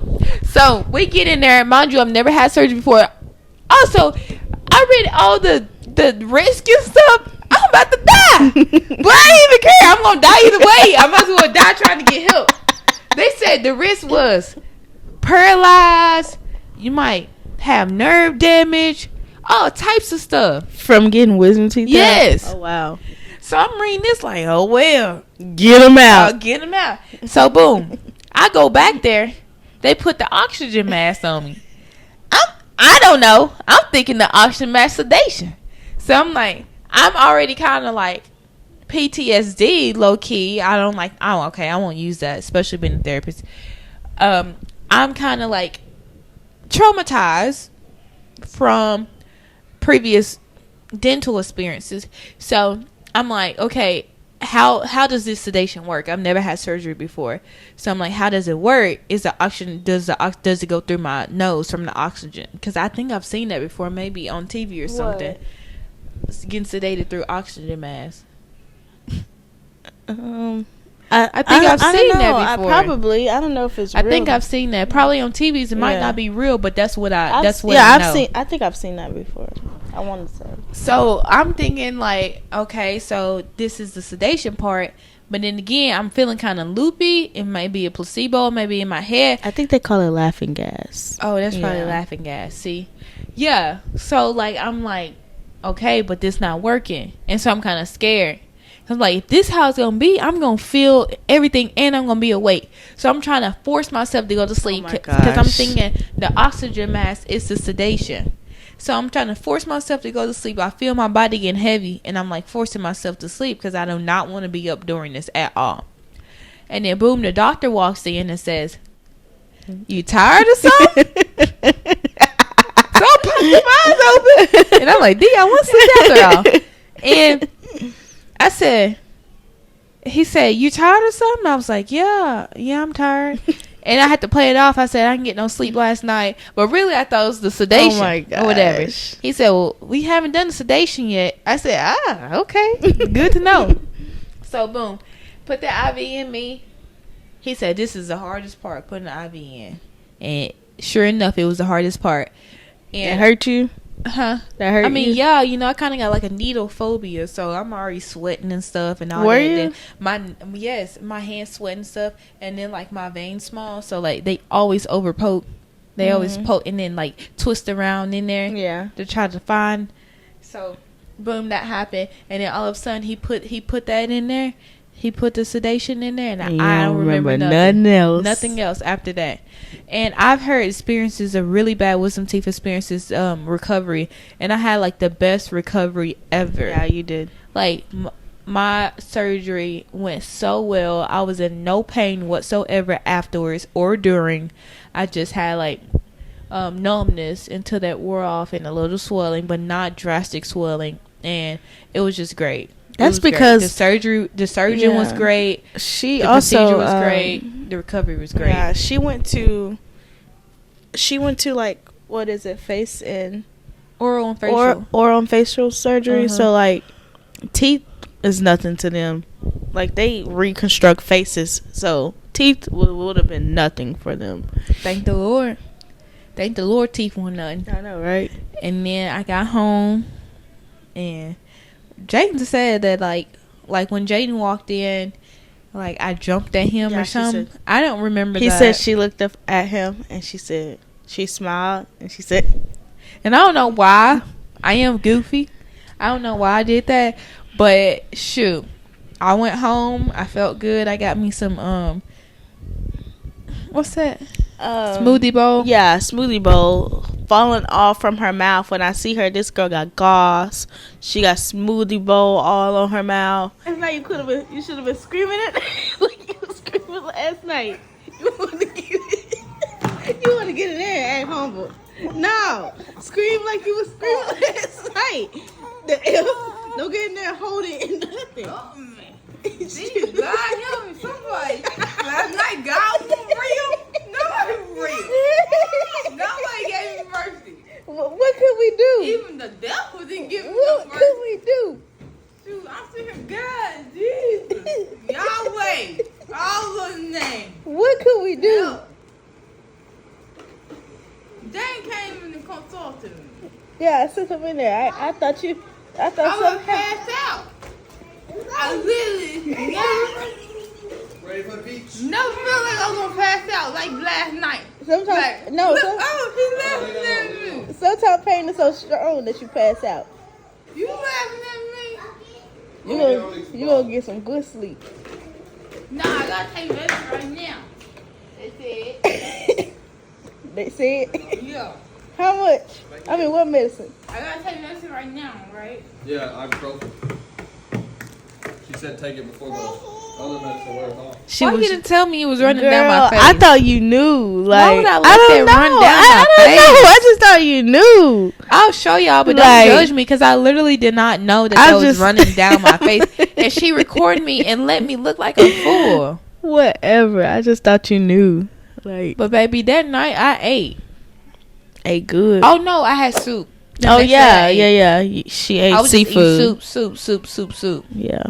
So we get in there. Mind you, I've never had surgery before. Also, I read all the risk and stuff. I'm about to die. But I didn't even care. I'm going to die either way. I might as well die trying to get help. They said the risk was paralyzed. You might have nerve damage. All types of stuff. From getting wisdom teeth? Yes. Out? Oh, wow. So I'm reading this like, oh, well. Get them out. Get them out. So, boom. I go back there. They put the oxygen mask on me. I don't know. I'm thinking the oxygen mask sedation. So, I'm like, I'm already kind of like PTSD, low-key. I don't like, oh, okay, I won't use that, especially being a therapist. I'm kind of like traumatized from previous dental experiences. So I'm like, okay, how does this sedation work? I've never had surgery before. So I'm like, how does it work? Is the oxygen, does it go through my nose from the oxygen? Because I think I've seen that before, maybe on TV or something. Getting sedated through oxygen mask. I think I've seen that before. I don't know if it's real. I think I've seen that. Probably on TVs. It might not be real, but that's what I know. I think I've seen that before. I want to say. So I'm thinking like, okay, so this is the sedation part, but then again, I'm feeling kind of loopy. It might be a placebo, maybe in my head. I think they call it laughing gas. Oh, that's probably laughing gas. See, yeah. So like, I'm like, okay, but this not working, and so I'm kind of scared. I'm like, if this how it's going to be, I'm going to feel everything and I'm going to be awake. So I'm trying to force myself to go to sleep because I'm thinking the oxygen mask is the sedation. So I'm trying to force myself to go to sleep. I feel my body getting heavy and I'm like forcing myself to sleep because I do not want to be up during this at all. And then boom, the doctor walks in and says, you tired or something? So I pop my eyes open. And I'm like, D, I want to sleep after all. And I said, he said, you tired or something? I was like, yeah, I'm tired. And I had to play it off. I said, I didn't get no sleep last night. But really, I thought it was the sedation. Oh, my gosh. Or whatever. He said, well, we haven't done the sedation yet. I said, okay. Good to know. So, boom. Put the IV in me. He said, this is the hardest part, putting the IV in. And sure enough, it was the hardest part. And it hurt you? Huh? That hurt. I mean, you? yeah, I kind of got like a needle phobia, so I'm already sweating and stuff and all Were that. you? Then my hands sweating and stuff, and then like my veins small, so like they always over poke. They always poke and then like twist around in there. Yeah. To try to find. So, boom, that happened, and then all of a sudden he put that in there. He put the sedation in there, and I don't remember nothing else. Nothing else after that. And I've heard experiences of really bad wisdom teeth experiences, recovery, and I had like the best recovery ever. Yeah, you did. Like my surgery went so well. I was in no pain whatsoever afterwards or during. I just had like numbness until that wore off and a little swelling, but not drastic swelling, and it was just great. That's because the surgeon was great. The procedure was great. The recovery was great. Yeah, she went to like, what is it, face and oral and facial surgery. So like teeth is nothing to them. Like they reconstruct faces, so teeth would have been nothing for them. Thank the Lord. Thank the Lord, teeth weren't nothing. I know, right? And then I got home, and Jaden said that like when Jaden walked in, like I jumped at him or something. I don't remember. He said she looked up at him and she said she smiled and she said, and I don't know why. I am goofy. I don't know why I did that, but shoot, I went home. I felt good. I got me some what's that? Smoothie bowl. Yeah, smoothie bowl falling off from her mouth. When I see her, this girl got gauze. She got smoothie bowl all on her mouth. Last night you should have been screaming it like you were screaming last night. You want to get in there and act humble. No, scream like you was screaming last night. Don't get in there and hold it and nothing. Oh, man. Jeez, God help me, somebody. Last night, God was real. Nobody was real. Nobody gave me mercy. What could we do? Even the devil didn't give me what no mercy. What could we do? Shoot, I'm sitting here, God, Jesus, Yahweh, all of his name. What could we do? Help. Jane came in and consulted me. Yeah, I sent him in there. I thought I was passed out. I literally ready for the beach. never felt like I was gonna pass out like last night. Sometimes Like, she laughing at me. Sometimes pain is so strong that you pass out. You laughing at me? You gonna get some good sleep. Nah, I gotta take medicine right now. They said. They said. Yeah. How much? I mean, what medicine? I gotta take medicine right now, right? Yeah, ibuprofen. She said take it before the other medicine wears off. Why you didn't tell me it was running down my face? I thought you knew. Like, why would I let that run down my face? face? I just thought you knew. I'll show y'all, but Like, don't judge me because I literally did not know that was running down my face. And she recorded me and let me look like a fool. Whatever. I just thought you knew. Like, but baby, that night I ate good. Oh no, I had soup. Oh yeah. She ate I was seafood. Soup. Yeah.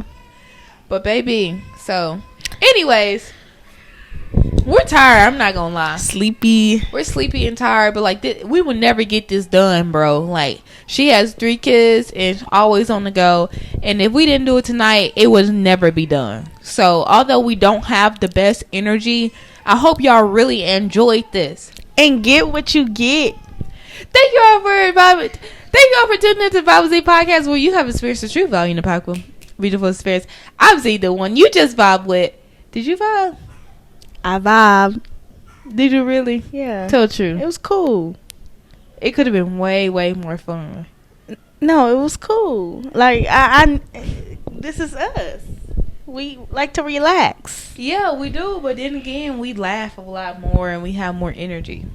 But baby, so anyways, we're tired. I'm not gonna lie. Sleepy. We're sleepy and tired, but like we will never get this done, bro. Like she has 3 kids and always on the go, and if we didn't do it tonight, it would never be done. So although we don't have the best energy, I hope y'all really enjoyed this and get what you get. Thank you all for tuning into the Bible Z podcast, where you have experienced the true value in the powerful, beautiful experience. I'm Z, the one you just vibe with. Did you vibe? I vibe. Did you really? Yeah. Tell the truth. It was cool. It could have been way, way more fun. No, it was cool. Like I this is us. We like to relax. Yeah, we do, but then again, we laugh a lot more and we have more energy.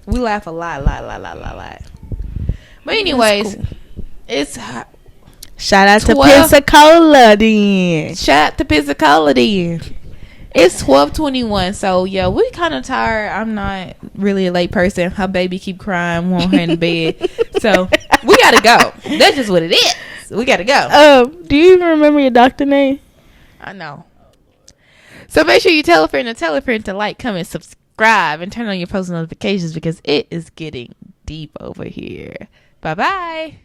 We laugh a lot. But anyways, cool. It's shout out to Pensacola then. It's 12:21, so yeah, we kind of tired. I'm not really a late person. Her baby keep crying, want her in the bed, so we gotta go. That's just what it is. We gotta go. Do you even remember your doctor name? I know. So make sure you tell a friend to like, comment, subscribe, and turn on your post notifications because it is getting deep over here. Bye bye.